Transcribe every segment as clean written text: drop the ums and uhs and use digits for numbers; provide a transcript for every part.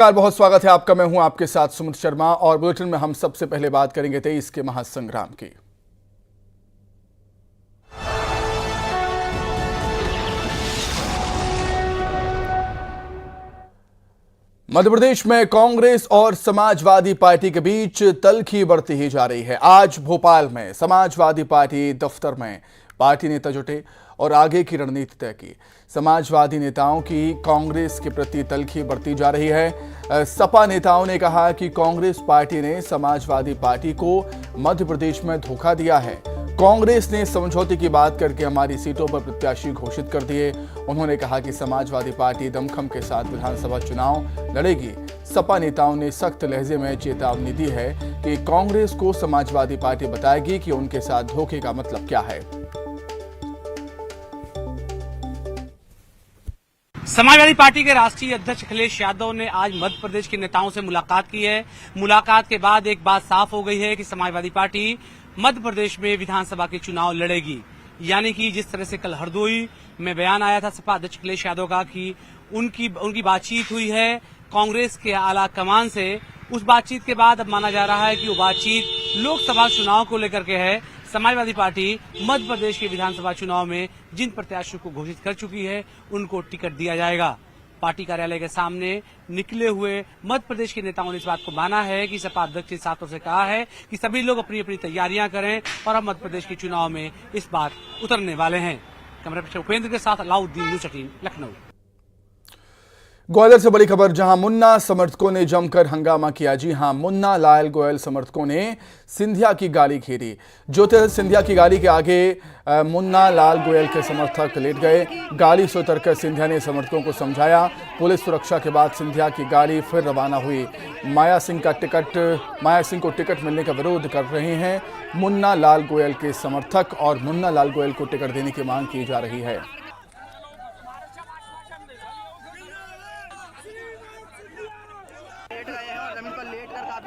बहुत स्वागत है आपका। मैं हूं आपके साथ सुमित शर्मा और बुलेटिन में हम सबसे पहले बात करेंगे 23 के महासंग्राम की। मध्य प्रदेश में कांग्रेस और समाजवादी पार्टी के बीच तल्खी बढ़ती ही जा रही है। आज भोपाल में समाजवादी पार्टी दफ्तर में पार्टी नेता जुटे और आगे की रणनीति तय की। समाजवादी नेताओं की कांग्रेस के प्रति तल्खी बढ़ती जा रही है। सपा नेताओं ने कहा कि कांग्रेस पार्टी ने समाजवादी पार्टी को मध्य प्रदेश में धोखा दिया है। कांग्रेस ने समझौते की बात करके हमारी सीटों पर प्रत्याशी घोषित कर दिए। उन्होंने कहा कि समाजवादी पार्टी दमखम के साथ विधानसभा चुनाव लड़ेगी। सपा नेताओं ने सख्त लहजे में चेतावनी दी है कि कांग्रेस को समाजवादी पार्टी बताएगी कि उनके साथ धोखे का मतलब क्या है। समाजवादी पार्टी के राष्ट्रीय अध्यक्ष अखिलेश यादव ने आज मध्य प्रदेश के नेताओं से मुलाकात की है। मुलाकात के बाद एक बात साफ हो गई है कि समाजवादी पार्टी मध्य प्रदेश में विधानसभा के चुनाव लड़ेगी। यानी कि जिस तरह से कल हरदोई में बयान आया था सपा अध्यक्ष अखिलेश यादव का कि उनकी बातचीत हुई है कांग्रेस के आला कमान से, उस बातचीत के बाद अब माना जा रहा है कि वो बातचीत लोकसभा चुनाव को लेकर के है। समाजवादी पार्टी मध्य प्रदेश के विधानसभा चुनाव में जिन प्रत्याशियों को घोषित कर चुकी है उनको टिकट दिया जाएगा। पार्टी कार्यालय के सामने निकले हुए मध्य प्रदेश के नेताओं ने इस बात को माना है कि सपा अध्यक्ष ने साथों से कहा है कि सभी लोग अपनी अपनी तैयारियां करें और हम मध्य प्रदेश के चुनाव में इस बार उतरने वाले हैं। कैमरा पर्सन उपेंद्र के साथ अलाउद्दीन, न्यूज़ 18, लखनऊ। ग्वालियर से बड़ी खबर, जहां मुन्ना समर्थकों ने जमकर हंगामा किया। जी हां, मुन्ना लाल गोयल समर्थकों ने सिंधिया की गाड़ी घेरी। ज्योतिरादित्य सिंधिया की गाड़ी के आगे मुन्ना लाल गोयल के समर्थक लेट गए। गाड़ी से उतरकर सिंधिया ने समर्थकों को समझाया। पुलिस सुरक्षा के बाद सिंधिया की गाड़ी फिर रवाना हुई। माया सिंह को टिकट मिलने का विरोध कर रहे हैं मुन्ना लाल गोयल के समर्थक और मुन्ना लाल गोयल को टिकट देने की मांग की जा रही है।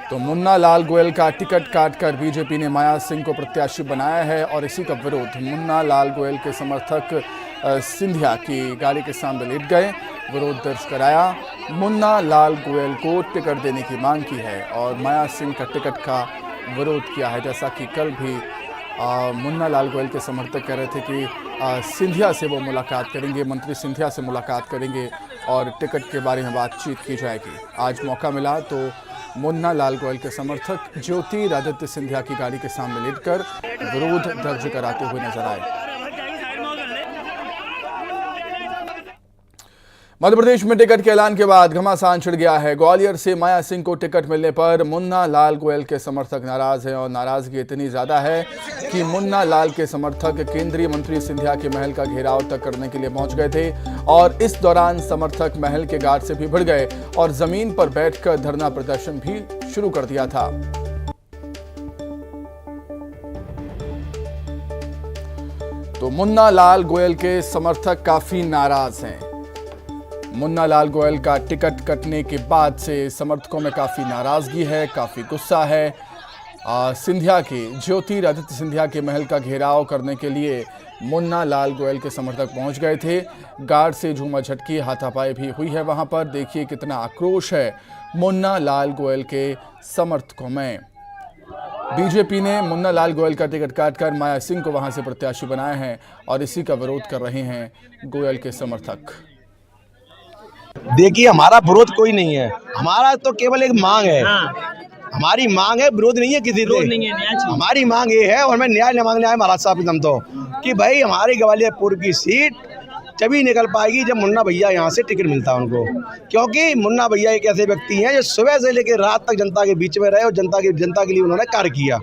तो मुन्ना लाल गोयल का टिकट काटकर बीजेपी ने माया सिंह को प्रत्याशी बनाया है और इसी का विरोध मुन्ना लाल गोयल के समर्थक सिंधिया की गाड़ी के सामने लेट गए, विरोध दर्ज कराया। मुन्ना लाल गोयल को टिकट देने की मांग की है और माया सिंह का टिकट का विरोध किया है। जैसा कि कल भी मुन्ना लाल गोयल के समर्थक कह रहे थे कि सिंधिया से वो मुलाकात करेंगे, मंत्री सिंधिया से मुलाकात करेंगे और टिकट के बारे में बातचीत की जाएगी। आज मौका मिला तो मुन्ना लाल गोयल के समर्थक ज्योतिरादित्य सिंधिया की गाड़ी के सामने लेटकर विरोध दर्ज कराते हुए नजर आए। मध्य प्रदेश में टिकट के ऐलान के बाद घमासान छिड़ गया है। ग्वालियर से माया सिंह को टिकट मिलने पर मुन्ना लाल गोयल के समर्थक नाराज हैं और नाराजगी इतनी ज्यादा है कि मुन्ना लाल के समर्थक केंद्रीय मंत्री सिंधिया के महल का घेराव तक करने के लिए पहुंच गए थे और इस दौरान समर्थक महल के गार्ड से भी भिड़ गए और जमीन पर बैठकर धरना प्रदर्शन भी शुरू कर दिया था। तो मुन्ना लाल गोयल के समर्थक काफी नाराज हैं। मुन्ना लाल गोयल का टिकट कटने के बाद से समर्थकों में काफ़ी नाराज़गी है, काफ़ी गुस्सा है। सिंधिया के ज्योतिरादित्य सिंधिया के महल का घेराव करने के लिए मुन्ना लाल गोयल के समर्थक पहुंच गए थे। गार्ड से झूमा झटकी, हाथापाई भी हुई है। वहां पर देखिए कितना आक्रोश है मुन्ना लाल गोयल के समर्थकों में। बीजेपी ने मुन्ना लाल गोयल का टिकट काटकर माया सिंह को वहां से प्रत्याशी बनाया है और इसी का विरोध कर रहे हैं गोयल के समर्थक। देखिए, हमारा विरोध कोई नहीं है, हमारा तो केवल एक मांग है। हमारी मांग है, विरोध नहीं है किसी से। हमारी मांग ये है और मैं न्याय मांगने आया महाराज साहब एकदम तो कि भाई हमारी ग्वालियरपुर की सीट तभी निकल पाएगी जब मुन्ना भैया यहाँ से टिकट मिलता है उनको, क्योंकि मुन्ना भैया एक ऐसे व्यक्ति हैं जो सुबह से लेकर रात तक जनता के बीच में रहे और जनता के लिए उन्होंने कार्य किया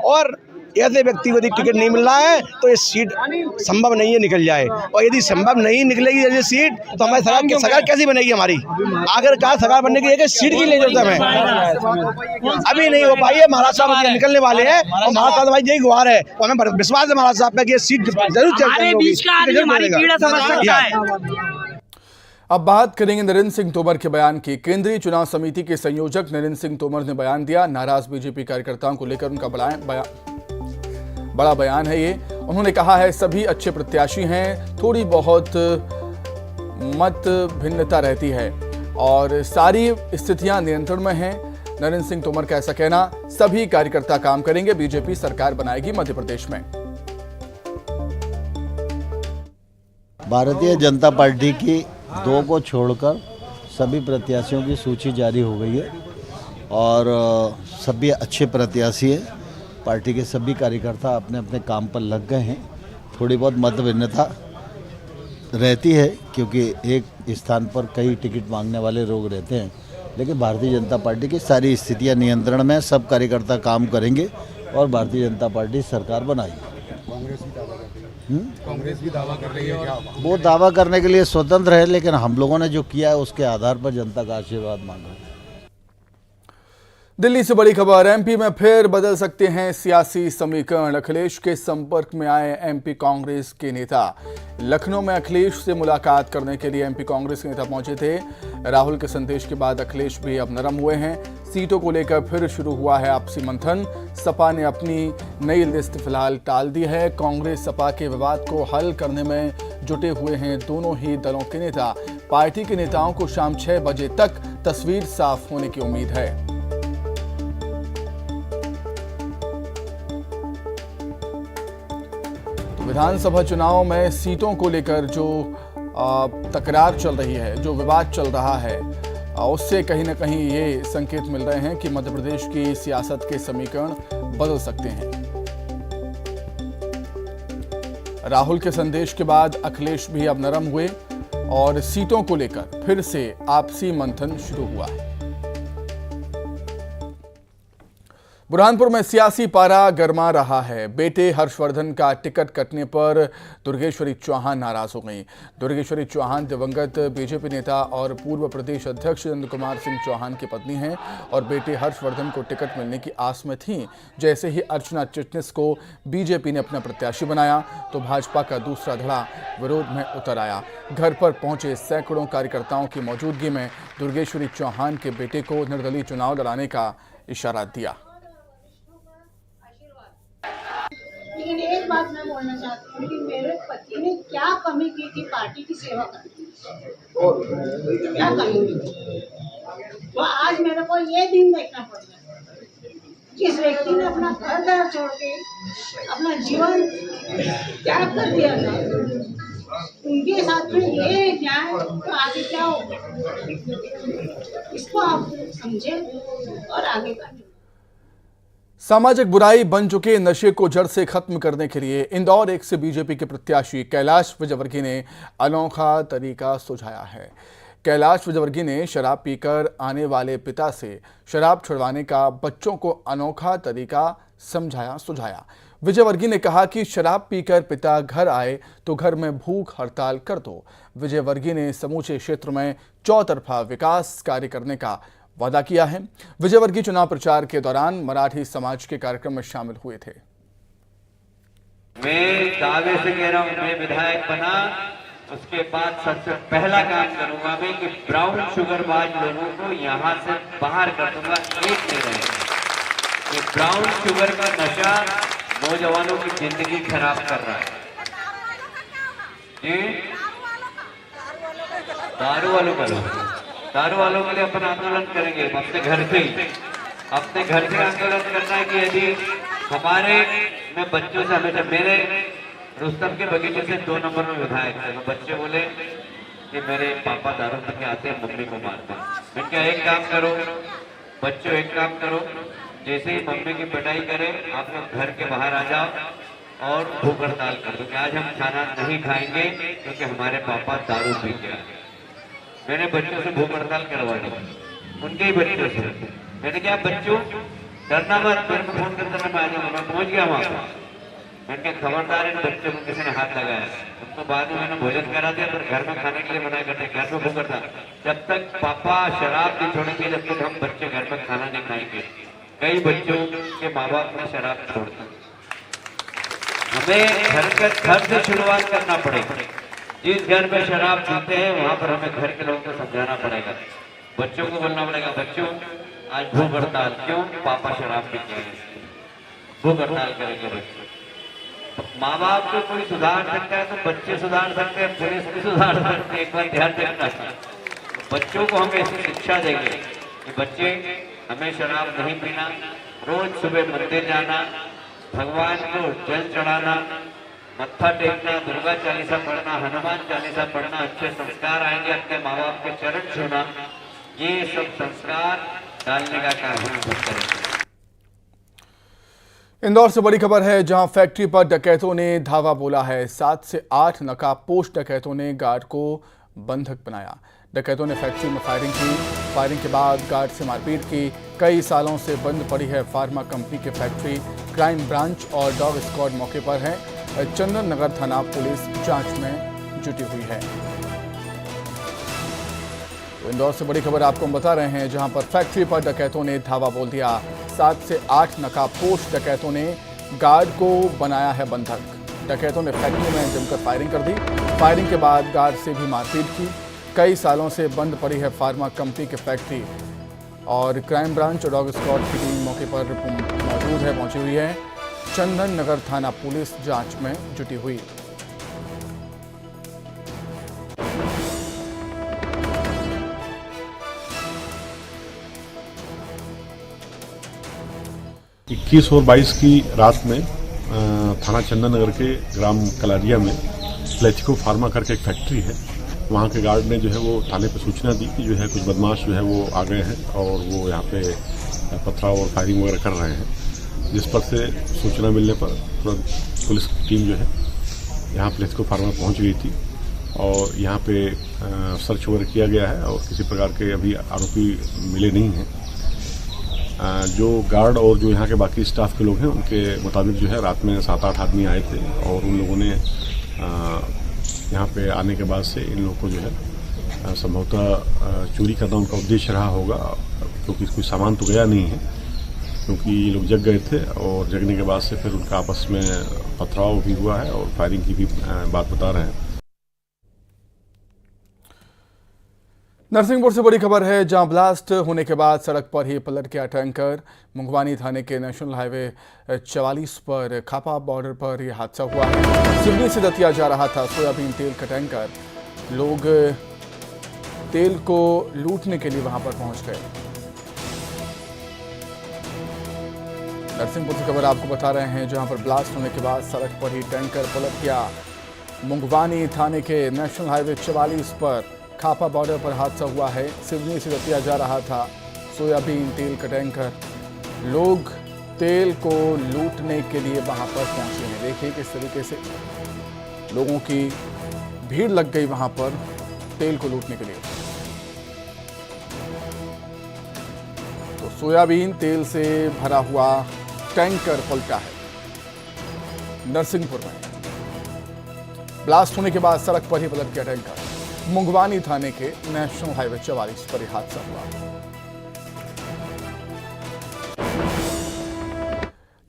और ऐसे व्यक्ति को यदि टिकट नहीं मिल रहा है तो ये सीट संभव नहीं है निकल जाए और यदि संभव नहीं निकलेगी ये सीट तो हमारी सरकार कैसी बनेगी। हमारी आखिरकार सरकार बनने की एक सीट की नहीं जरूरत हमें, अभी नहीं हो पाई है। महाराज साहब निकलने वाले हैं और महाराज साहब भाई यही गुहार है और हमें विश्वास है महाराज साहब का कि ये सीट जरूर चलेगी। अब बात करेंगे नरेंद्र सिंह तोमर के बयान की। केंद्रीय चुनाव समिति के संयोजक नरेंद्र सिंह तोमर ने बयान दिया। नाराज बीजेपी कार्यकर्ताओं को लेकर उनका बड़ा बयान है ये। उन्होंने कहा है सभी अच्छे प्रत्याशी हैं, थोड़ी बहुत मत भिन्नता रहती है और सारी स्थितियां नियंत्रण में हैं। नरेंद्र सिंह तोमर का ऐसा कहना, सभी कार्यकर्ता काम करेंगे, बीजेपी सरकार बनाएगी मध्य प्रदेश में। भारतीय जनता पार्टी की 2 को छोड़कर सभी प्रत्याशियों की सूची जारी हो गई है और सभी अच्छे प्रत्याशी हैं। पार्टी के सभी कार्यकर्ता अपने अपने काम पर लग गए हैं। थोड़ी बहुत मत भिन्नता रहती है क्योंकि एक स्थान पर कई टिकट मांगने वाले लोग रहते हैं, लेकिन भारतीय जनता पार्टी की सारी स्थितियां नियंत्रण में, सब कार्यकर्ता काम करेंगे और भारतीय जनता पार्टी सरकार बनाएगी। कांग्रेस भी दावा कर रही है क्या? वो दावा करने के लिए स्वतंत्र है, लेकिन हम लोगों ने जो किया है उसके आधार पर जनता का आशीर्वाद मांगा। दिल्ली से बड़ी खबर, एमपी में फिर बदल सकते हैं सियासी समीकरण। अखिलेश के संपर्क में आए एमपी कांग्रेस के नेता। लखनऊ में अखिलेश से मुलाकात करने के लिए एमपी कांग्रेस के नेता पहुंचे थे। राहुल के संदेश के बाद अखिलेश भी अब नरम हुए हैं। सीटों को लेकर फिर शुरू हुआ है आपसी मंथन। सपा ने अपनी नई लिस्ट फिलहाल टाल दी है। कांग्रेस सपा के विवाद को हल करने में जुटे हुए हैं दोनों ही दलों के नेता। पार्टी के नेताओं को शाम 6 बजे तक तस्वीर साफ होने की उम्मीद है। विधानसभा चुनाव में सीटों को लेकर जो तकरार चल रही है, जो विवाद चल रहा है, उससे कहीं ना कहीं ये संकेत मिल रहे हैं कि मध्य प्रदेश की सियासत के समीकरण बदल सकते हैं। राहुल के संदेश के बाद अखिलेश भी अब नरम हुए और सीटों को लेकर फिर से आपसी मंथन शुरू हुआ है। बुरहानपुर में सियासी पारा गरमा रहा है। बेटे हर्षवर्धन का टिकट कटने पर दुर्गेश्वरी चौहान नाराज हो गई। दुर्गेश्वरी चौहान दिवंगत बीजेपी नेता और पूर्व प्रदेश अध्यक्ष नंद कुमार सिंह चौहान की पत्नी हैं और बेटे हर्षवर्धन को टिकट मिलने की आस में थीं। जैसे ही अर्चना चिटनिस को बीजेपी ने अपना प्रत्याशी बनाया तो भाजपा का दूसरा धड़ा विरोध में उतर आया। घर पर पहुंचे सैकड़ों कार्यकर्ताओं की मौजूदगी में दुर्गेश्वरी चौहान के बेटे को निर्दलीय चुनाव लड़ाने का इशारा दिया। लेकिन एक बात मैं बोलना चाहती हूँ कि मेरे पति ने क्या कमी की थी पार्टी की सेवा करने में, क्या कमी की थी वो आज मेरे को ये दिन देखना पड़ रहा। जिस व्यक्ति ने अपना घर द्वार छोड़ के अपना जीवन त्याग कर दिया था, उनके साथ में ये न्याय तो आगे क्या होगा, इसको आप समझे और आगे बढ़े। सामाजिक बुराई बन चुके नशे को जड़ से खत्म करने के लिए इंदौर 1 से बीजेपी के प्रत्याशी कैलाश विजयवर्गीय ने अनोखा तरीका सुझाया है। कैलाश विजयवर्गीय ने शराब पीकर आने वाले पिता से शराब छुड़वाने का बच्चों को अनोखा तरीका सुझाया। विजयवर्गीय ने कहा कि शराब पीकर पिता घर आए तो घर में भूख हड़ताल कर दो। विजयवर्गीय ने समूचे क्षेत्र में चौतरफा विकास कार्य करने का वादा किया है। विजयवर्गीय चुनाव प्रचार के दौरान मराठी समाज के कार्यक्रम में शामिल हुए थे। मैं दावे से कह रहा हूँ, मैं विधायक बना उसके बाद सबसे पहला काम करूंगा मैं कि ब्राउन शुगर बाज लोगों को यहाँ से बाहर कर दूंगा। एक नहीं रहेगा। ये ब्राउन शुगर का नशा नौजवानों की जिंदगी खराब कर रहा है। ये दारू वालों के लिए अपन आंदोलन करेंगे। अपने घर से आंदोलन करना है कि यदि हमारे मैं बच्चों से हमेशा मेरे रुस्तम के बगीचे से 2 नंबर में विधायक थे, तो बच्चे बोले कि मेरे पापा दारू पी के आते हैं, मम्मी को मारते हैं। मैं क्या एक काम करो बच्चों, एक काम करो, जैसे ही मम्मी की पिटाई करे आप लोग घर के बाहर आ जाओ और भूख हड़ताल कर दो कि आज हम खाना नहीं खाएंगे क्योंकि हमारे पापा दारू पी के आए। मैंने बच्चों से भूख हड़ताल करवा दी, उनके ही बच्चों से। मैंने क्या बच्चों डरना मत, मेरे को फोन करते मैं आ जाऊंगा। मैं पहुंच गया वहां पर। मैंने क्या खबरदार इन बच्चों को किसी ने हाथ लगाया। उनको बाद में मैंने भोजन करा दिया, पर घर में खाने के लिए मना करते, घर में भूख हड़ताल। जब तक पापा शराब नहीं छोड़ेंगे जब तक हम बच्चे घर में खाना नहीं खाएंगे। कई बच्चों के माँ बाप ने शराब छोड़ दी। हमें घर से शुरुआत करना पड़ेगा। जिस घर में शराब पीते हैं वहां पर हमें घर के लोगों को समझाना पड़ेगा। बच्चों को बोलना पड़ेगा, बच्चों आज भूख हड़ताल क्यों, पापा शराब पीते हैं, भूख हड़ताल करेंगे बच्चे। माँ बाप को कोई सुधार सकता है तो बच्चे सुधार सकते हैं, पुलिस भी सुधार सकते हैं। एक बार ध्यान देना। बच्चों को हम ऐसी शिक्षा देंगे कि बच्चे हमें शराब नहीं पीना, रोज सुबह मंदिर जाना, भगवान को जल चढ़ाना, मत्था टेकना, दुर्गा चालीसा पढ़ना, हनुमान चालीसा पढ़ना, अच्छे संस्कार आएंगे, अपने माँ बाप के चरण छूना, ये सब संस्कार डालने का काम हम करेंगे। इंदौर से बड़ी खबर है, जहां फैक्ट्री पर डकैतों ने धावा बोला है। 7 से 8 नकाबपोश डकैतों ने गार्ड को बंधक बनाया। डकैतों ने फैक्ट्री में फायरिंग की। फायरिंग के बाद गार्ड से मारपीट की। कई सालों से बंद पड़ी है फार्मा कंपनी की फैक्ट्री। क्राइम ब्रांच और डॉग स्क्वाड मौके पर है। चंदन नगर थाना पुलिस जांच में जुटी हुई है। तो इंदौर से बड़ी खबर आपको हम बता रहे हैं, जहां पर फैक्ट्री पर डकैतों ने धावा बोल दिया। 7 से 8 नकाबपोश डकैतों ने गार्ड को बनाया है बंधक। डकैतों ने फैक्ट्री में जमकर फायरिंग कर दी। फायरिंग के बाद गार्ड से भी मारपीट की। कई सालों से बंद पड़ी है फार्मा कंपनी की फैक्ट्री और क्राइम ब्रांच और डॉग स्क्वाड की टीम मौके पर मौजूद है, पहुंची हुई है। चंदन नगर थाना पुलिस जांच में जुटी हुई। इक्कीस और 22 की रात में थाना चंदन नगर के ग्राम कलारिया में प्लेचिको फार्मा करके एक फैक्ट्री है। वहाँ के गार्ड ने जो है वो थाने पर सूचना दी कि जो है कुछ बदमाश जो है वो आ गए हैं और वो यहाँ पे पथराव और फायरिंग वगैरह कर रहे हैं। जिस पर से सूचना मिलने पर तुरंत पुलिस टीम जो है यहाँ प्लेचिको फार्मा पहुँच गई थी और यहाँ पे सर्च वगैरह किया गया है और किसी प्रकार के अभी आरोपी मिले नहीं हैं। जो गार्ड और जो यहाँ के बाकी स्टाफ के लोग हैं उनके मुताबिक जो है रात में 7-8 आदमी आए थे और उन लोगों ने यहाँ पे आने के बाद से इन लोगों को जो है संभवतः चोरी करना उनका उद्देश्य रहा होगा, क्योंकि कोई सामान तो गया नहीं है, क्योंकि ये लोग जग गए थे और जगने के बाद से फिर उनका आपस में पथराव भी हुआ है और फायरिंग की भी बात बता रहे हैं। नरसिंहपुर से बड़ी खबर है, जहां ब्लास्ट होने के बाद सड़क पर ही पलट गया टैंकर। मुंगवानी थाने के नेशनल हाईवे 44 पर खापा बॉर्डर पर यह हादसा हुआ है। सिवनी से दतिया जा रहा था सोयाबीन तेल का टैंकर। लोग तेल को लूटने के लिए वहां पर पहुंच गए। नरसिंहपुर से खबर आपको बता रहे हैं, जहां पर ब्लास्ट होने के बाद सड़क पर ही टैंकर पलट गया। मुंगवानी थाने के नेशनल हाईवे 44 पर खापा बॉर्डर पर हादसा हुआ है। सिवनी से दतिया जा रहा था सोयाबीन तेल का टैंकर। लोग तेल को लूटने के लिए वहां पर पहुंचे हैं। देखिए किस तरीके से लोगों की भीड़ लग गई वहां पर तेल को लूटने के लिए। तो सोयाबीन तेल से भरा हुआ टैंकर पलटा है नरसिंहपुर में। ब्लास्ट होने के बाद सड़क पर ही पलट गया टैंकर। मुंगवानी थाने के नेशनल हाईवे 44 पर यह हादसा हुआ।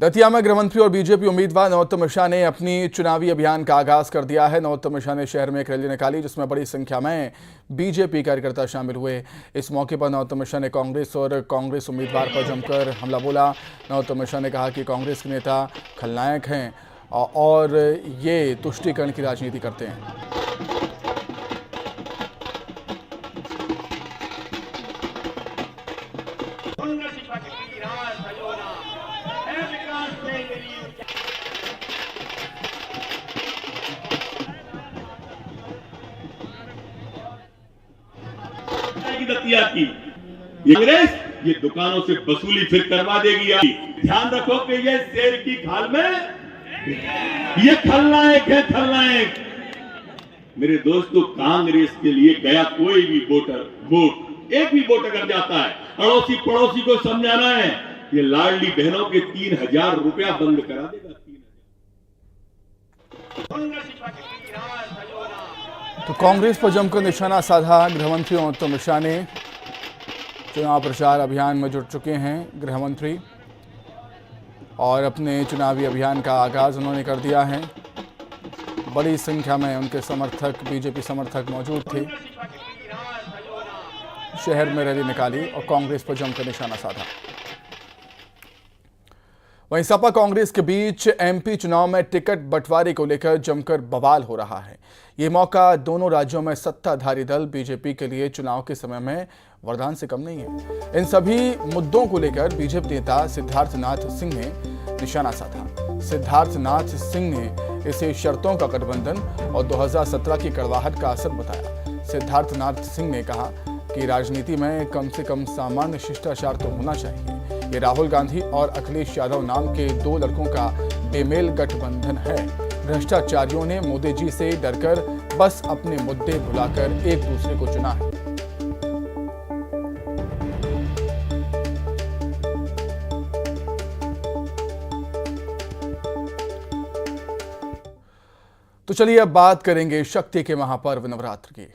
दतिया में गृह मंत्री और बीजेपी उम्मीदवार नरोत्तम मिश्रा ने अपनी चुनावी अभियान का आगाज कर दिया है। नरोत्तम मिश्रा ने शहर में एक रैली निकाली, जिसमें बड़ी संख्या में बीजेपी कार्यकर्ता शामिल हुए। इस मौके पर नरोत्तम मिश्रा ने कांग्रेस उम्मीदवार पर जमकर हमला बोला। नरोत्तम मिश्रा ने कहा कि कांग्रेस के नेता खलनायक हैं और ये तुष्टीकरण की राजनीति करते हैं। दतिया की कांग्रेस ये दुकानों से वसूली फिर करवा देगी। ध्यान रखो कि ये शेर की खाल में ये खलनायक है, खलनायक। मेरे दोस्तों, कांग्रेस के लिए गया कोई भी वोट एक भी वोट अगर जाता है, अड़ोसी पड़ोसी को समझाना है ये लाडली बहनों के 3000 रुपया बंद करा देगा। तो कांग्रेस पर जमकर निशाना साधा गृहमंत्री नरोत्तम मिश्रा ने। चुनाव प्रचार अभियान में जुट चुके हैं गृहमंत्री और अपने चुनावी अभियान का आगाज उन्होंने कर दिया है। बड़ी संख्या में उनके समर्थक, बीजेपी समर्थक मौजूद थे। शहर में रैली निकाली और कांग्रेस पर जमकर निशाना साधा। वहीं सपा कांग्रेस के बीच एमपी चुनाव में टिकट बंटवारे को लेकर जमकर बवाल हो रहा है। ये मौका दोनों राज्यों में सत्ताधारी दल बीजेपी के लिए चुनाव के समय में वरदान से कम नहीं है। इन सभी मुद्दों को लेकर बीजेपी नेता सिद्धार्थनाथ सिंह ने निशाना साधा। सिद्धार्थनाथ सिंह ने इसे शर्तों का गठबंधन और 2017 की कड़वाहट का असर बताया। सिद्धार्थनाथ सिंह ने कहा कि राजनीति में कम से कम सामान्य शिष्टाचार तो होना चाहिए। ये राहुल गांधी और अखिलेश यादव नाम के दो लड़कों का बेमेल गठबंधन है। भ्रष्टाचारियों ने मोदी जी से डरकर बस अपने मुद्दे भुलाकर एक दूसरे को चुना है। तो चलिए अब बात करेंगे शक्ति के महापर्व नवरात्र की।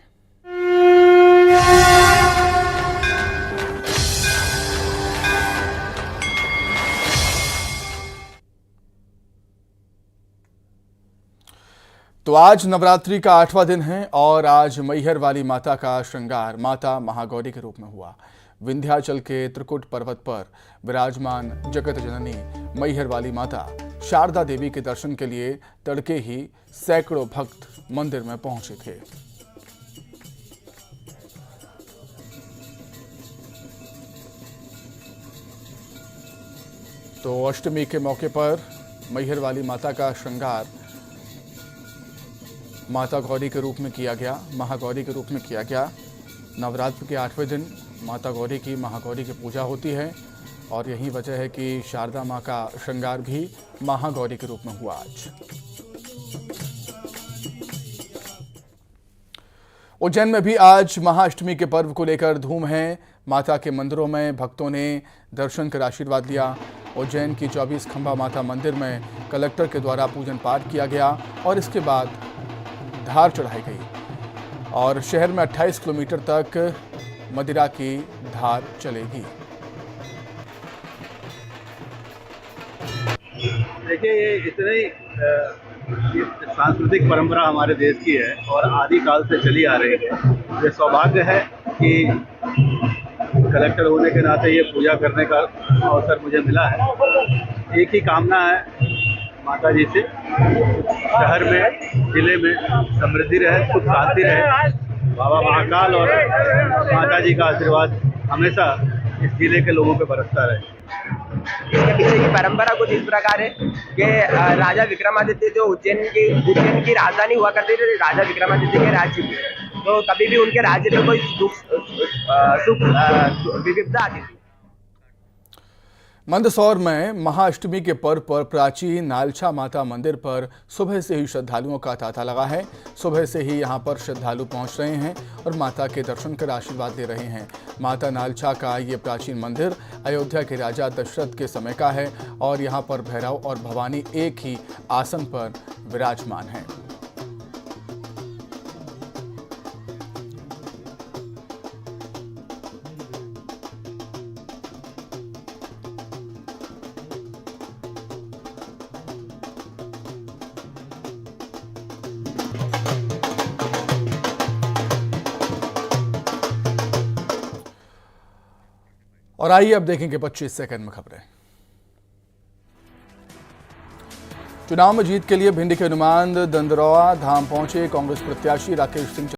तो आज नवरात्रि का 8वां दिन है और आज मैहर वाली माता का श्रृंगार माता महागौरी के रूप में हुआ। विंध्याचल के त्रिकुट पर्वत पर विराजमान जगत जननी मैहर वाली माता शारदा देवी के दर्शन के लिए तड़के ही सैकड़ों भक्त मंदिर में पहुंचे थे। तो अष्टमी के मौके पर मैहर वाली माता का श्रृंगार माता गौरी के रूप में किया गया, महागौरी के रूप में किया गया। नवरात्र के 8वें दिन माता गौरी की महागौरी की पूजा होती है और यही वजह है कि शारदा माँ का श्रृंगार भी महागौरी के रूप में हुआ आज। उज्जैन में भी आज महाअष्टमी के पर्व को लेकर धूम है। माता के मंदिरों में भक्तों ने दर्शन कर आशीर्वाद लिया। उज्जैन की 24 खंभा माता मंदिर में कलेक्टर के द्वारा पूजन पाठ किया गया और इसके बाद धार चढ़ाई गई और शहर में 28 किलोमीटर तक मदिरा की धार चलेगी। देखिए, ये इतनी सांस्कृतिक परंपरा हमारे देश की है और आदिकाल से चली आ रही है। ये सौभाग्य है कि कलेक्टर होने के नाते ये पूजा करने का अवसर मुझे मिला है। एक ही कामना है माता जी से, शहर में जिले में समृद्धि रहे, सुख शांति रहे। बाबा महाकाल और माता जी का आशीर्वाद हमेशा इस जिले के लोगों पे बरसता रहे। इसके पीछे की परंपरा कुछ इस प्रकार है कि राजा विक्रमादित्य जो उज्जैन की राजधानी हुआ करती थी, राजा विक्रमादित्य के राज्य में, तो कभी भी उनके राज्य में कोई सुख विविधता आती थी। मंदसौर में महाअष्टमी के पर्व पर प्राचीन नालछा माता मंदिर पर सुबह से ही श्रद्धालुओं का तांता लगा है। सुबह से ही यहां पर श्रद्धालु पहुंच रहे हैं और माता के दर्शन कर आशीर्वाद ले रहे हैं। माता नालछा का ये प्राचीन मंदिर अयोध्या के राजा दशरथ के समय का है और यहां पर भैरव और भवानी एक ही आसन पर विराजमान हैं। और आइए अब देखेंगे 25 सेकंड में खबरें। चुनाव में जीत के लिए भिंड के हनुमान दंदरौआ धाम पहुंचे कांग्रेस प्रत्याशी राकेश सिंह